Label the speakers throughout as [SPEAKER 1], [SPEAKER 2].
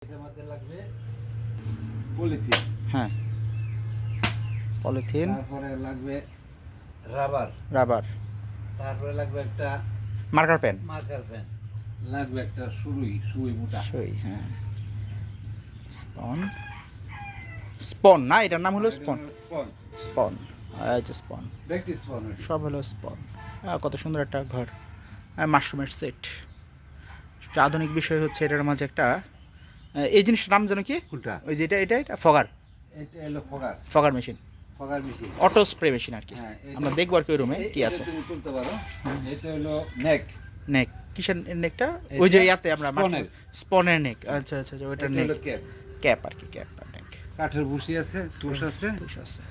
[SPEAKER 1] এটার মধ্যে লাগবে পলিথিন।
[SPEAKER 2] হ্যাঁ, পলিথিন,
[SPEAKER 1] তারপরে লাগবে রাবার।
[SPEAKER 2] রাবার,
[SPEAKER 1] তারপরে লাগবে একটা
[SPEAKER 2] মার্কার পেন,
[SPEAKER 1] মার্কার পেন, লাগবে একটা সুই মোটা
[SPEAKER 2] সই। হ্যাঁ, স্পন, স্পন না, এটার নাম হলো স্পন।
[SPEAKER 1] স্পন,
[SPEAKER 2] স্পন, আচ্ছা স্পন,
[SPEAKER 1] দেখি স্পন।
[SPEAKER 2] সব হলো স্পন। কত সুন্দর একটা ঘর, মাশরুমের সেট। আধুনিক বিষয় হচ্ছে এটার মাঝে একটা এই জিনিসটার নাম যেন কি,
[SPEAKER 1] কোনটা?
[SPEAKER 2] ওই যে এটা ফগার,
[SPEAKER 1] এটা হলো fogger.
[SPEAKER 2] Fogger machine,
[SPEAKER 1] fogger machine,
[SPEAKER 2] auto spray machine আর কি।
[SPEAKER 1] হ্যাঁ।
[SPEAKER 2] আমরা দেখবো আর কি ওই রুমে কি আছে।
[SPEAKER 1] তুমি তুলতে পারো। এটা হলো নেক।
[SPEAKER 2] নেক, কিসের নেকটা?
[SPEAKER 1] এটা
[SPEAKER 2] ওই যে ইয়াতে আমরা
[SPEAKER 1] স্পনের।
[SPEAKER 2] স্পনের নেক। আচ্ছা আচ্ছা, ওইটার
[SPEAKER 1] এটা
[SPEAKER 2] নেক,
[SPEAKER 1] হলো ক্যাপ।
[SPEAKER 2] ক্যাপ আর কি, ক্যাপ আর নেক।
[SPEAKER 1] কাঠের বুশি আছে, তুষ আছে,
[SPEAKER 2] তুষ আছে,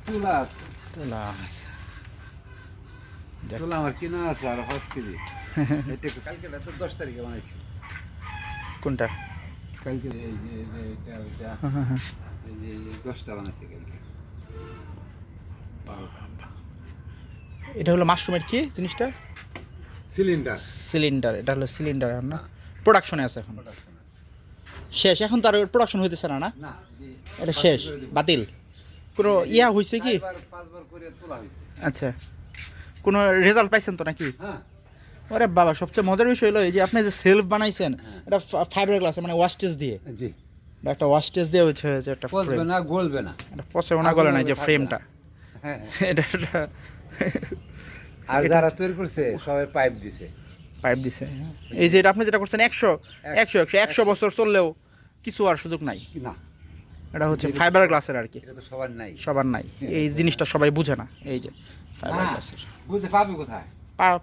[SPEAKER 1] তুলা আছে।
[SPEAKER 2] তুলা আছে। যাক।
[SPEAKER 1] তুলা আমার কিনা আছে আর 5 কেজি। এটা কালকে রাতে 10 তারিখে বানাইছি।
[SPEAKER 2] কোনটা?
[SPEAKER 1] কালকে এই যে এটা ওইটা এই যে 10টা বানাইছি কালকে।
[SPEAKER 2] এটা হলো মাশরুমের কি জিনিসটা?
[SPEAKER 1] সিলিন্ডার।
[SPEAKER 2] সিলিন্ডার। এটা হলো সিলিন্ডার না, প্রোডাকশনে আছে এখন, শেষ। এখন তো আর প্রোডাকশন হইতেছে না, না
[SPEAKER 1] না,
[SPEAKER 2] এটা শেষ, বাতিল। কোনো ইয়া হয়েছে কি?
[SPEAKER 1] 5বার করে তোলা হয়েছে।
[SPEAKER 2] আচ্ছা, কোনো রেজাল্ট পাইছেন তো নাকি?
[SPEAKER 1] হ্যাঁ।
[SPEAKER 2] আরে বাবা, সবচেয়ে মজার বিষয় হলো এই যে আপনি যে সেলফ বানাইছেন, এটা ফাইবার গ্লাসে, মানে ওয়াস্টেজ দিয়ে,
[SPEAKER 1] জি।
[SPEAKER 2] একটা ওয়াস্টেজ দিয়ে হচ্ছে যে একটা
[SPEAKER 1] পচবে
[SPEAKER 2] frame।
[SPEAKER 1] না, গলবে না।
[SPEAKER 2] এটা পচে মনে গলে না, এই যে ফ্রেমটা,
[SPEAKER 1] হ্যাঁ।
[SPEAKER 2] এটা
[SPEAKER 1] আর যারা তৈরি করছে সবাই পাইপ দিছে।
[SPEAKER 2] পাইপ দিছে। এই যে এটা আপনি যেটা করছেন 100 বছর চললেও কিছু আর সুযোগ নাই।
[SPEAKER 1] না,
[SPEAKER 2] এটা হচ্ছে ফাইবার গ্লাসের আর কি,
[SPEAKER 1] এটা তো সবার নাই।
[SPEAKER 2] সবার নাই। এই জিনিসটা সবাই বুঝে না, এই যে ফাইবার
[SPEAKER 1] হ্যাঁ,
[SPEAKER 2] গ্লাসের
[SPEAKER 1] বুঝতে পারবে কোথায়?
[SPEAKER 2] পাওয়া